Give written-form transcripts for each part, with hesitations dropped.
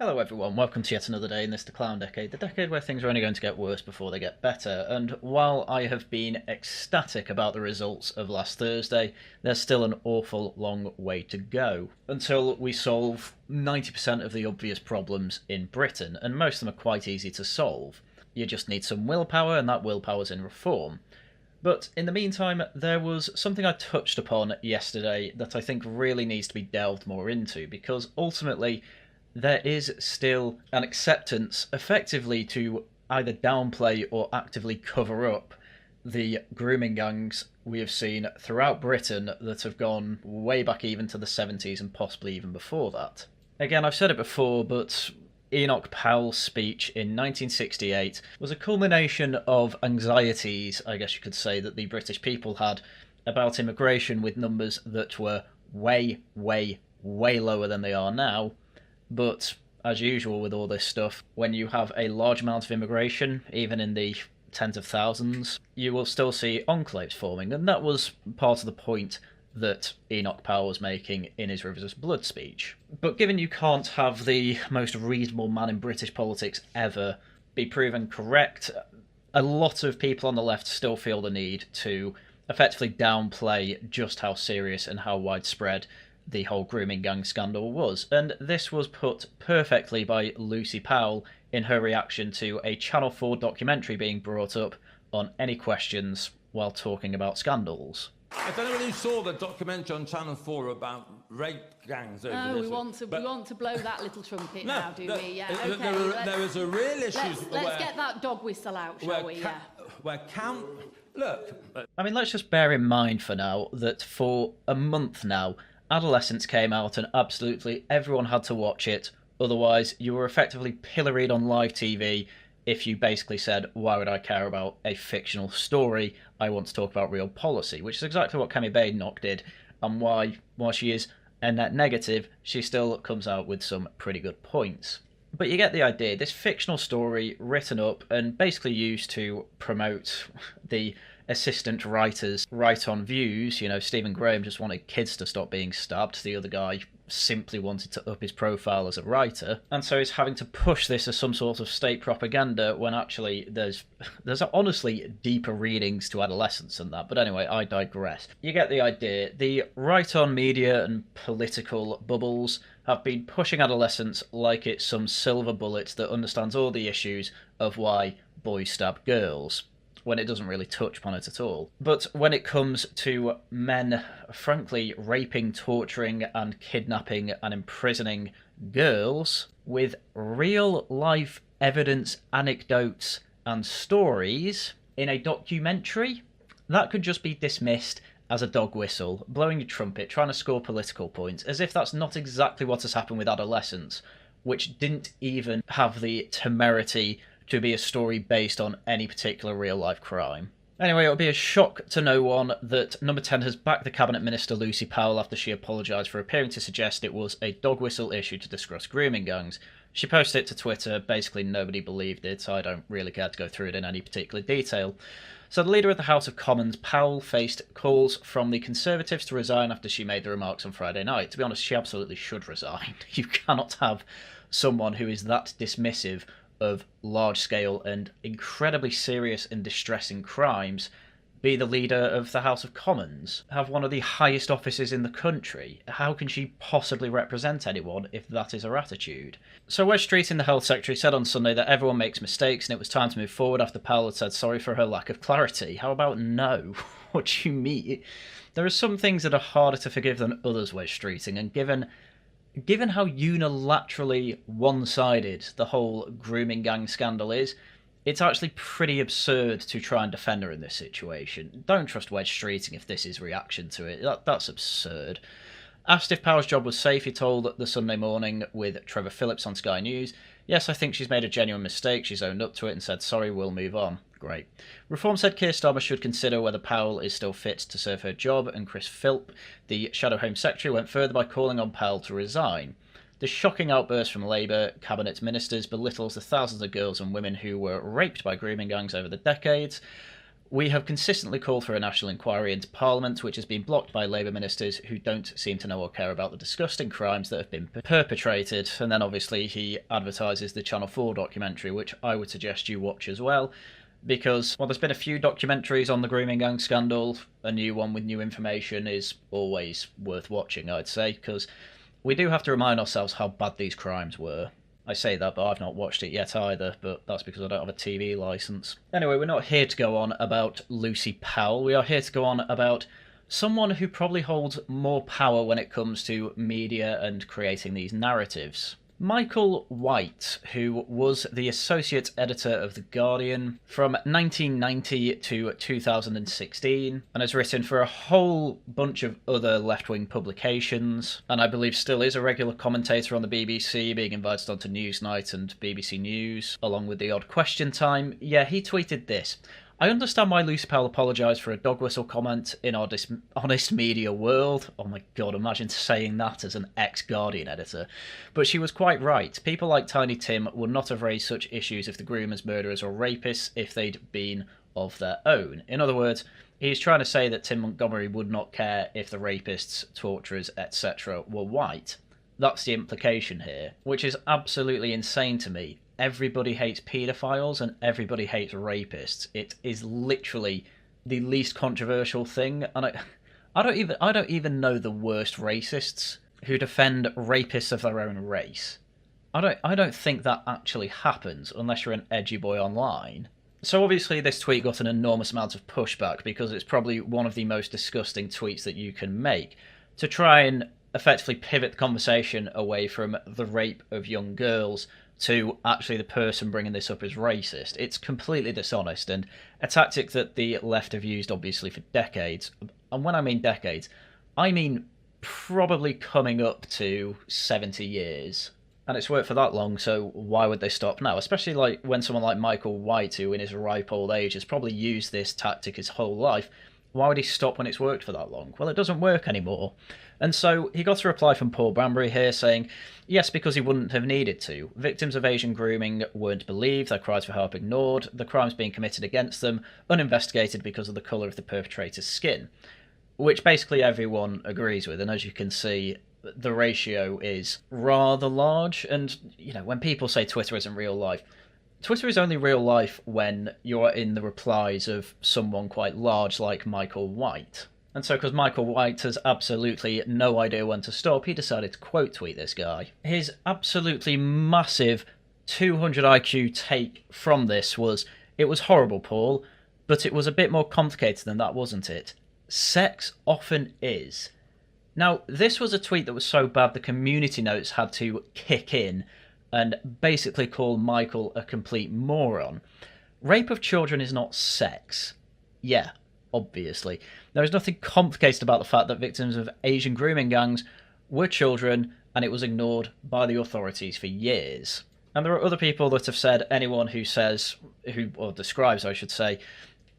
Hello everyone, welcome to yet another day in this The Clown Decade, the decade where things are only going to get worse before they get better, and while I have been ecstatic about the results of last Thursday, there's still an awful long way to go until we solve 90% of the obvious problems in Britain, and most of them are quite easy to solve. You just need some willpower, and that willpower's in reform. But in the meantime, there was something I touched upon yesterday that I think really needs to be delved more into, because ultimately there is still an acceptance effectively to either downplay or actively cover up the grooming gangs we have seen throughout Britain that have gone way back even to the 70s and possibly even before that. Again, I've said it before, but Enoch Powell's speech in 1968 was a culmination of anxieties, I guess you could say, that the British people had about immigration, with numbers that were way, way, way lower than they are now. But, as usual with all this stuff, when you have a large amount of immigration, even in the tens of thousands, you will still see enclaves forming, and that was part of the point that Enoch Powell was making in his Rivers of Blood speech. But given you can't have the most reasonable man in British politics ever be proven correct, a lot of people on the left still feel the need to effectively downplay just how serious and how widespread the whole grooming gang scandal was, and this was put perfectly by Lucy Powell in her reaction to a Channel 4 documentary being brought up on any questions while talking about scandals. I don't know whether you saw the documentary on Channel 4 about rape gangs over No, this. we want to blow that little trumpet No, now, do we? Yeah, okay. There was a real issue Let's get that dog whistle out, shall we? Look. I mean, let's just bear in mind for now that for a month now, Adolescence came out and absolutely everyone had to watch it, otherwise you were effectively pilloried on live TV if you basically said, why would I care about a fictional story, I want to talk about real policy, which is exactly what Kemi Badenoch did, and why, while she is a net negative, she still comes out with some pretty good points. But you get the idea, this fictional story written up and basically used to promote the assistant writer's right-on views. You know, Stephen Graham just wanted kids to stop being stabbed. The other guy simply wanted to up his profile as a writer. And so he's having to push this as some sort of state propaganda when actually there's honestly deeper readings to adolescence than that. But anyway, I digress. You get the idea. The right-on media and political bubbles have been pushing adolescence like it's some silver bullet that understands all the issues of why boys stab girls, when it doesn't really touch upon it at all. But when it comes to men, frankly, raping, torturing, and kidnapping and imprisoning girls with real-life evidence, anecdotes, and stories in a documentary, that could just be dismissed as a dog whistle, blowing a trumpet, trying to score political points, as if that's not exactly what has happened with adolescence, which didn't even have the temerity to be a story based on any particular real-life crime. Anyway, it'll be a shock to no one that Number 10 has backed the Cabinet Minister Lucy Powell after she apologised for appearing to suggest it was a dog whistle issue to discuss grooming gangs. She posted it to Twitter, basically nobody believed it, so I don't really care to go through it in any particular detail. So the Leader of the House of Commons, Powell, faced calls from the Conservatives to resign after she made the remarks on Friday night. To be honest, she absolutely should resign. You cannot have someone who is that dismissive of large-scale and incredibly serious and distressing crimes be the Leader of the House of Commons, have one of the highest offices in the country. How can she possibly represent anyone if that is her attitude? So Wes Streeting, the Health Secretary, said on Sunday that everyone makes mistakes and it was time to move forward after Powell had said sorry for her lack of clarity. How about no? What do you mean? There are some things that are harder to forgive than others, Wes Streeting, and given how unilaterally one-sided the whole grooming gang scandal is, it's actually pretty absurd to try and defend her in this situation. Don't trust Wedge Streeting if this is reaction to it. That's absurd. Asked if Power's job was safe, he told The Sunday Morning with Trevor Phillips on Sky News, "Yes, I think she's made a genuine mistake. She's owned up to it and said, sorry, we'll move on." Great. Reform said Keir Starmer should consider whether Powell is still fit to serve her job, and Chris Philp, the Shadow Home Secretary, went further by calling on Powell to resign. The shocking outburst from Labour Cabinet ministers belittles the thousands of girls and women who were raped by grooming gangs over the decades, We have consistently called for a national inquiry into Parliament, which has been blocked by Labour ministers who don't seem to know or care about the disgusting crimes that have been perpetrated. And then obviously he advertises the Channel 4 documentary, which I would suggest you watch as well, because, well, there's been a few documentaries on the grooming gang scandal. A new one with new information is always worth watching, I'd say, because we do have to remind ourselves how bad these crimes were. I say that, but I've not watched it yet either, but that's because I don't have a TV licence. Anyway, we're not here to go on about Lucy Powell. We are here to go on about someone who probably holds more power when it comes to media and creating these narratives. Michael White, who was the associate editor of The Guardian from 1990 to 2016, and has written for a whole bunch of other left-wing publications, and I believe still is a regular commentator on the BBC, being invited onto Newsnight and BBC News, along with the odd question time. Yeah, he tweeted this. I understand why Lucy Powell apologised for a dog whistle comment in our honest media world. Oh my god, imagine saying that as an ex-Guardian editor. But she was quite right. People like Tiny Tim would not have raised such issues if the groomers, murderers or rapists if they'd been of their own. In other words, he's trying to say that Tim Montgomery would not care if the rapists, torturers, etc. were white. That's the implication here, which is absolutely insane to me. Everybody hates paedophiles and everybody hates rapists. It is literally the least controversial thing, and I don't even know the worst racists who defend rapists of their own race. I don't think that actually happens unless you're an edgy boy online. So obviously this tweet got an enormous amount of pushback because it's probably one of the most disgusting tweets that you can make to try and effectively pivot the conversation away from the rape of young girls to actually the person bringing this up is racist. It's completely dishonest and a tactic that the left have used obviously for decades. And when I mean decades, I mean probably coming up to 70 years. And it's worked for that long, so why would they stop now? Especially like when someone like Michael White, who in his ripe old age has probably used this tactic his whole life, why would he stop when it's worked for that long? Well, it doesn't work anymore. And so he got a reply from Paul Branbury here saying, yes, because he wouldn't have needed to. Victims of Asian grooming weren't believed, their cries for help ignored, the crimes being committed against them uninvestigated because of the colour of the perpetrator's skin. Which basically everyone agrees with, and as you can see, the ratio is rather large. And, you know, when people say Twitter isn't real life, Twitter is only real life when you're in the replies of someone quite large like Michael White. And so because Michael White has absolutely no idea when to stop, he decided to quote tweet this guy. His absolutely massive 200 IQ take from this was, it was horrible, Paul, but it was a bit more complicated than that, wasn't it? Sex often is. Now, this was a tweet that was so bad the community notes had to kick in and basically call Michael a complete moron. Rape of children is not sex. Yeah, obviously. There is nothing complicated about the fact that victims of Asian grooming gangs were children and it was ignored by the authorities for years. And there are other people that have said anyone who says, or describes, I should say,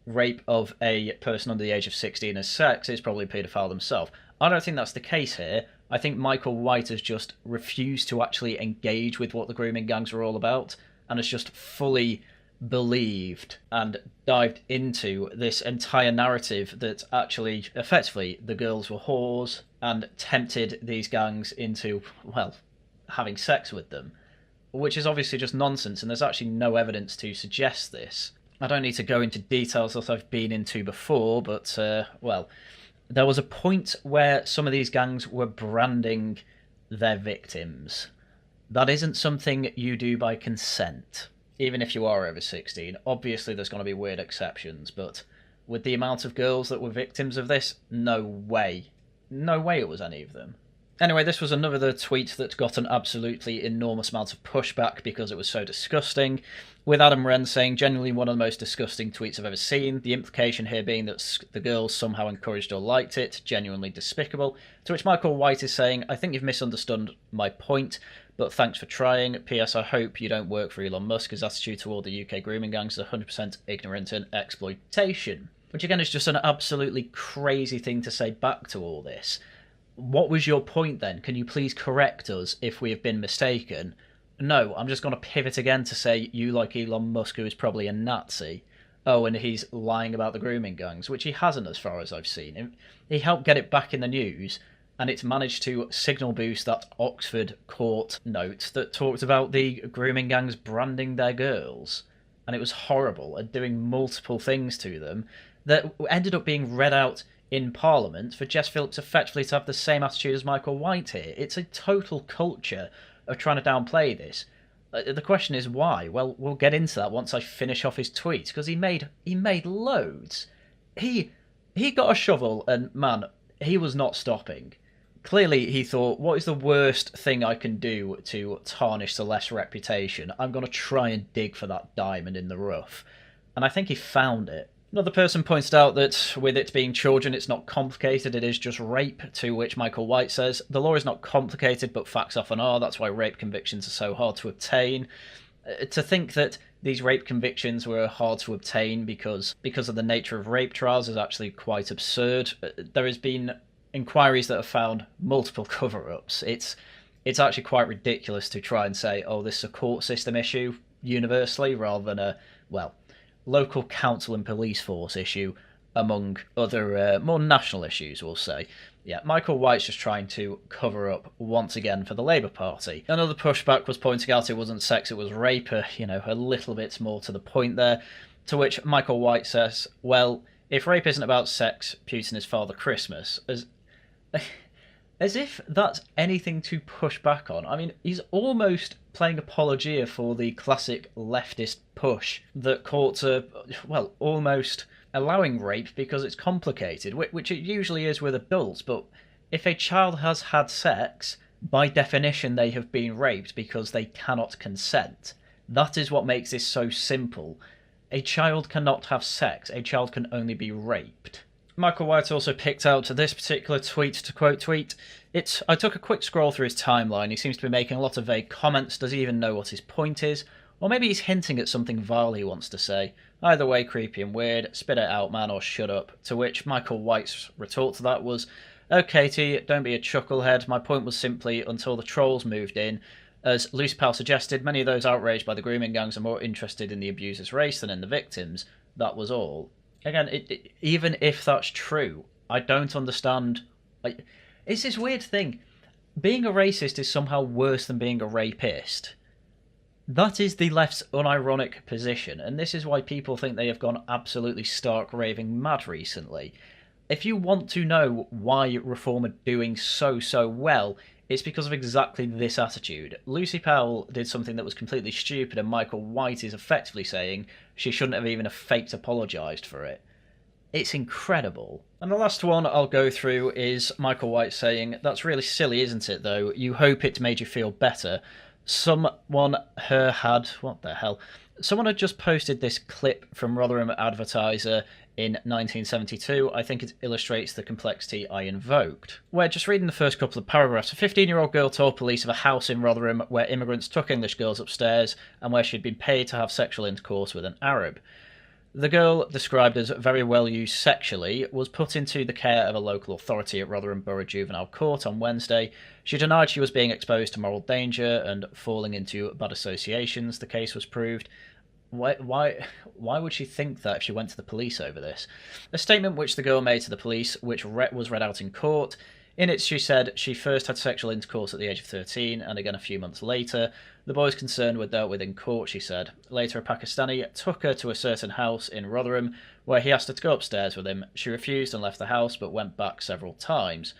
rape of a person under the age of 16 as sex is probably a paedophile themselves. I don't think that's the case here. I think Michael White has just refused to actually engage with what the grooming gangs are all about and has just fully believed and dived into this entire narrative that actually, effectively, the girls were whores and tempted these gangs into, well, having sex with them, which is obviously just nonsense, and there's actually no evidence to suggest this. I don't need to go into details that I've been into before, but, well, there was a point where some of these gangs were branding their victims. That isn't something you do by consent, even if you are over 16. Obviously, there's going to be weird exceptions, but with the amount of girls that were victims of this, no way. No way it was any of them. Anyway, this was another tweet that got an absolutely enormous amount of pushback because it was so disgusting, with Adam Wren saying, genuinely one of the most disgusting tweets I've ever seen, the implication here being that the girls somehow encouraged or liked it, genuinely despicable, to which Michael White is saying, I think you've misunderstood my point, but thanks for trying. P.S. I hope you don't work for Elon Musk. His attitude toward the UK grooming gangs is 100% ignorant and exploitation. Which again is just an absolutely crazy thing to say back to all this. What was your point then? Can you please correct us if we have been mistaken? No, I'm just going to pivot again to say you like Elon Musk, who is probably a Nazi. Oh, and he's lying about the grooming gangs, which he hasn't as far as I've seen. He helped get it back in the news, and it's managed to signal boost that Oxford court note that talked about the grooming gangs branding their girls. And it was horrible and doing multiple things to them that ended up being read out in Parliament for Jess Phillips effectively to have the same attitude as Michael White here. It's a total culture of trying to downplay this. The question is why? Well, we'll get into that once I finish off his tweets, because he made loads. He got a shovel and, man, he was not stopping. Clearly, he thought, what is the worst thing I can do to tarnish Celeste's reputation? I'm going to try and dig for that diamond in the rough. And I think he found it. Another person pointed out that with it being children, it's not complicated, it is just rape, to which Michael White says, the law is not complicated, but facts often are, that's why rape convictions are so hard to obtain. To think that these rape convictions were hard to obtain because of the nature of rape trials is actually quite absurd. There has been inquiries that have found multiple cover-ups. It's actually quite ridiculous to try and say, oh, this is a court system issue universally, rather than a, well, local council and police force issue, among other more national issues, we'll say. Yeah, Michael White's just trying to cover up once again for the Labour Party. Another pushback was pointing out it wasn't sex, it was rape, a little bit more to the point there, to which Michael White says, well, if rape isn't about sex, Putin is Father Christmas. As if that's anything to push back on. I mean, he's almost playing apologia for the classic leftist push that courts are, well, almost allowing rape because it's complicated, which it usually is with adults, but if a child has had sex, by definition they have been raped because they cannot consent. That is what makes this so simple. A child cannot have sex, a child can only be raped. Michael White also picked out this particular tweet, to quote tweet, I took a quick scroll through his timeline. He seems to be making a lot of vague comments. Does he even know what his point is? Or maybe he's hinting at something vile he wants to say. Either way, creepy and weird. Spit it out, man, or shut up. To which Michael White's retort to that was, oh, Katie, don't be a chucklehead. My point was simply, until the trolls moved in, as Lucy Powell suggested, many of those outraged by the grooming gangs are more interested in the abuser's race than in the victims. That was all. Again, even if that's true, I don't understand. It's this weird thing. Being a racist is somehow worse than being a rapist. That is the left's unironic position, and this is why people think they have gone absolutely stark raving mad recently. If you want to know why Reform are doing so well, it's because of exactly this attitude. Lucy Powell did something that was completely stupid, and Michael White is effectively saying she shouldn't have even faked apologised for it. It's incredible. And the last one I'll go through is Michael White saying, that's really silly, isn't it, though? You hope it made you feel better. Someone had just posted this clip from Rotherham Advertiser in 1972. I think it illustrates the complexity I invoked. Where, just reading the first couple of paragraphs, a 15-year-old girl told police of a house in Rotherham where immigrants took English girls upstairs and where she'd been paid to have sexual intercourse with an Arab. The girl, described as very well used sexually, was put into the care of a local authority at Rotherham Borough Juvenile Court on Wednesday. She denied she was being exposed to moral danger and falling into bad associations, the case was proved. Why would she think that if she went to the police over this? A statement which the girl made to the police, which was read out in court. In it, she said she first had sexual intercourse at the age of 13, and again a few months later. The boys concerned were dealt with in court, she said. Later, a Pakistani took her to a certain house in Rotherham, where he asked her to go upstairs with him. She refused and left the house, but went back several times.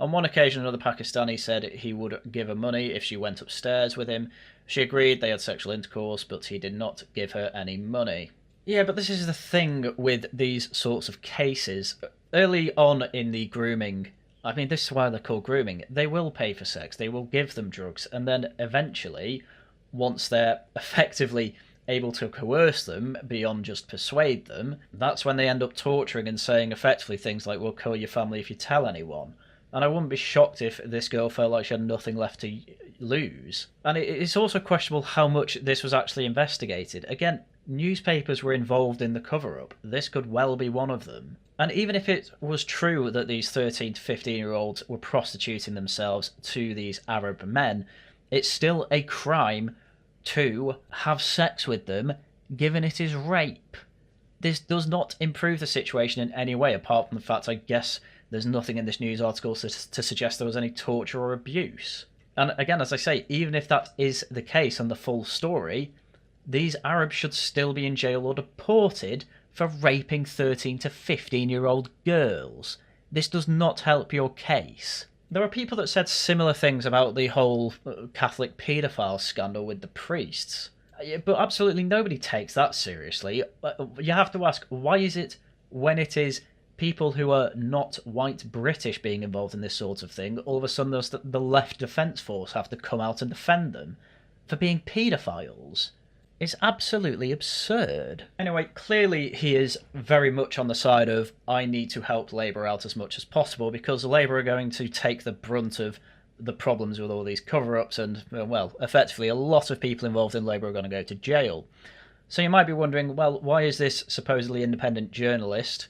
On one occasion, another Pakistani said he would give her money if she went upstairs with him. She agreed they had sexual intercourse, but he did not give her any money. Yeah, but this is the thing with these sorts of cases. Early on in the grooming, I mean, this is why they're called grooming. They will pay for sex, they will give them drugs, and then eventually, once they're effectively able to coerce them beyond just persuade them, that's when they end up torturing and saying effectively things like, we'll kill your family if you tell anyone. And I wouldn't be shocked if this girl felt like she had nothing left to lose. And it's also questionable how much this was actually investigated. Again, newspapers were involved in the cover-up. This could well be one of them. And even if it was true that these 13 to 15-year-olds were prostituting themselves to these Arab men, it's still a crime to have sex with them, given it is rape. this does not improve the situation in any way, apart from the fact, I guess, there's nothing in this news article to suggest there was any torture or abuse. And again, as I say, even if that is the case and the full story, these Arabs should still be in jail or deported for raping 13 to 15-year-old girls. This does not help your case. There are people that said similar things about the whole Catholic paedophile scandal with the priests. But absolutely nobody takes that seriously. You have to ask, why is it when it is people who are not white British being involved in this sort of thing, all of a sudden the Left Defence Force have to come out and defend them for being paedophiles? It's absolutely absurd. Anyway, clearly he is very much on the side of, I need to help Labour out as much as possible, because Labour are going to take the brunt of the problems with all these cover-ups, and, well, effectively a lot of people involved in Labour are going to go to jail. So you might be wondering, well, why is this supposedly independent journalist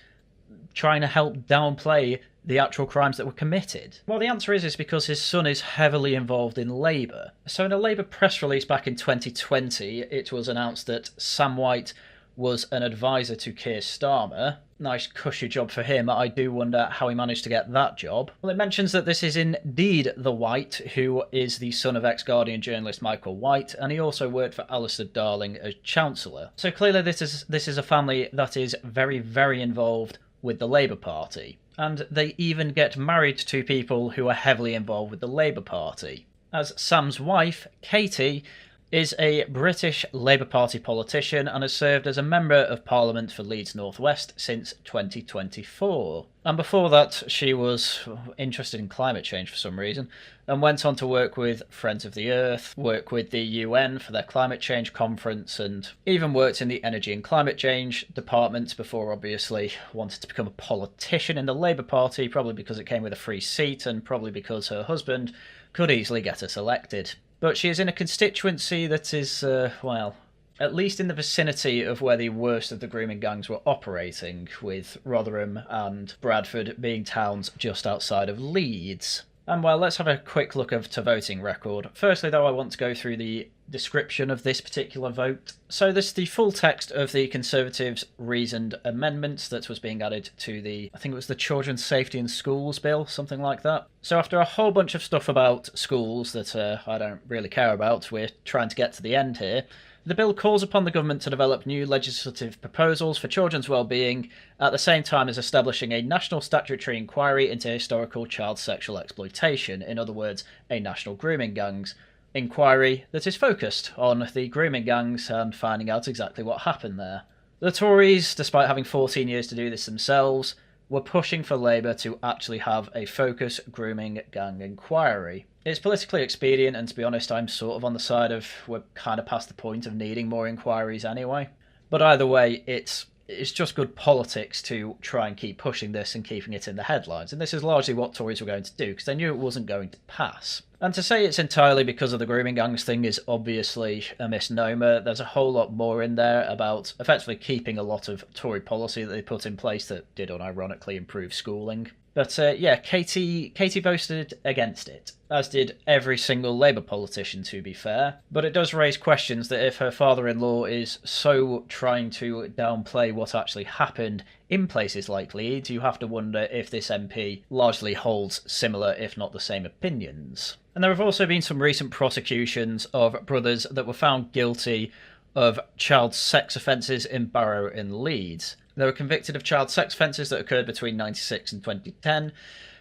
trying to help downplay the actual crimes that were committed? Well, the answer is because his son is heavily involved in Labour. So in a Labour press release back in 2020, it was announced that Sam White was an advisor to Keir Starmer. Nice cushy job for him. I do wonder how he managed to get that job. Well, it mentions that this is indeed the White, who is the son of ex-Guardian journalist Michael White, and he also worked for Alistair Darling as Chancellor. So clearly this is a family that is very, very involved with the Labour Party. And they even get married to people who are heavily involved with the Labour Party. As Sam's wife, Katie, is a British Labour Party politician and has served as a Member of Parliament for Leeds North West since 2024. And before that, she was interested in climate change for some reason, and went on to work with Friends of the Earth, work with the UN for their climate change conference, and even worked in the Energy and Climate Change department before obviously wanted to become a politician in the Labour Party, probably because it came with a free seat, and probably because her husband could easily get us elected. But she is in a constituency that is, well, at least in the vicinity of where the worst of the grooming gangs were operating, with Rotherham and Bradford being towns just outside of Leeds. And well, let's have a quick look to voting record. Firstly, though, I want to go through the description of this particular vote. So this is the full text of the Conservatives' reasoned amendments that was being added to the, I think it was the Children's Safety in Schools Bill, something like that. So after a whole bunch of stuff about schools that I don't really care about, we're trying to get to the end here. The bill calls upon the government to develop new legislative proposals for children's well-being, at the same time as establishing a national statutory inquiry into historical child sexual exploitation, in other words, a national grooming gangs inquiry that is focused on the grooming gangs and finding out exactly what happened there. The Tories, despite having 14 years to do this themselves, were pushing for Labour to actually have a focused grooming gang inquiry. It's politically expedient, and to be honest, I'm sort of on the side of we're kind of past the point of needing more inquiries anyway. But either way, it's just good politics to try and keep pushing this and keeping it in the headlines. And this is largely what Tories were going to do, because they knew it wasn't going to pass. And to say it's entirely because of the grooming gangs thing is obviously a misnomer. There's a whole lot more in there about effectively keeping a lot of Tory policy that they put in place that did unironically improve schooling. But yeah, Katie voted against it, as did every single Labour politician, to be fair. But it does raise questions that if her father-in-law is so trying to downplay what actually happened in places like Leeds, you have to wonder if this MP largely holds similar, if not the same, opinions. And there have also been some recent prosecutions of brothers that were found guilty of child sex offences in Barrow in Leeds. They were convicted of child sex offences that occurred between 1996 and 2010,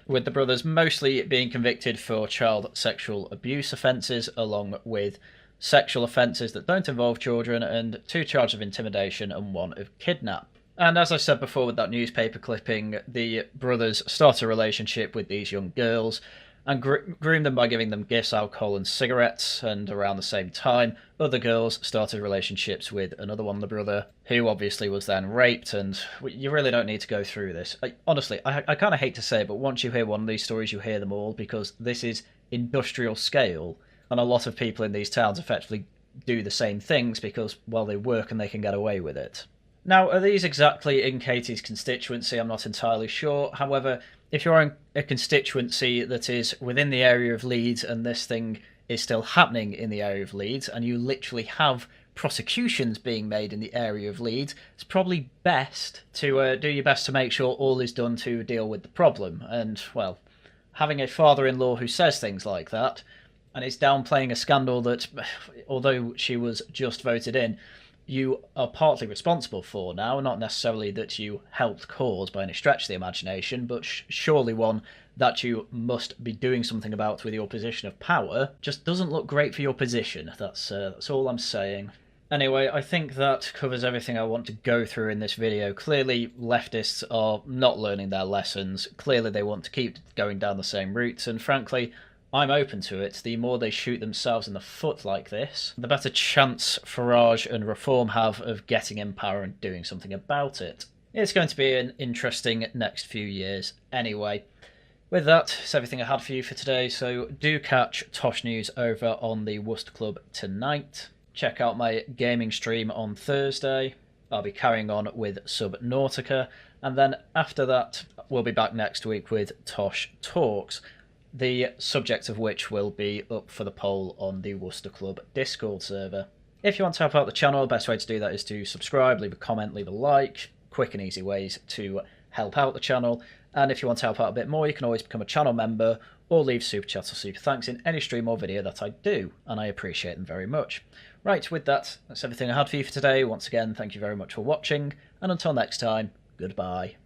with the brothers mostly being convicted for child sexual abuse offences, along with sexual offences that don't involve children, and 2 charges of intimidation and 1 of kidnap. And as I said before with that newspaper clipping, the brothers start a relationship with these young girls and groomed them by giving them gifts, alcohol and cigarettes, and around the same time, other girls started relationships with another one, the brother, who obviously was then raped, and you really don't need to go through this. Honestly, I kind of hate to say it, but once you hear one of these stories, you hear them all, because this is industrial scale, and a lot of people in these towns effectively do the same things because, well, they work and they can get away with it. Now, are these exactly in Katie's constituency? I'm not entirely sure. However, if you're in a constituency that is within the area of Leeds and this thing is still happening in the area of Leeds, and you literally have prosecutions being made in the area of Leeds, it's probably best to do your best to make sure all is done to deal with the problem. And, well, having a father-in-law who says things like that, and is downplaying a scandal that, although she was just voted in, you are partly responsible for now, not necessarily that you helped cause by any stretch of the imagination, but surely one that you must be doing something about with your position of power, just doesn't look great for your position. That's all I'm saying. Anyway, I think that covers everything I want to go through in this video. Clearly, leftists are not learning their lessons. Clearly, they want to keep going down the same routes, and frankly, I'm open to it. The more they shoot themselves in the foot like this, the better chance Farage and Reform have of getting in power and doing something about it. It's going to be an interesting next few years anyway. With that, it's everything I had for you for today, so do catch Tosh News over on the Worcester Club tonight. Check out my gaming stream on Thursday. I'll be carrying on with Subnautica, and then after that, we'll be back next week with Tosh Talks, the subject of which will be up for the poll on the Worcester Club Discord server. If you want to help out the channel, the best way to do that is to subscribe, leave a comment, leave a like. Quick and easy ways to help out the channel. And if you want to help out a bit more, you can always become a channel member or leave super chats or super thanks in any stream or video that I do, and I appreciate them very much. Right, with that, that's everything I had for you for today. Once again, thank you very much for watching, and until next time, goodbye.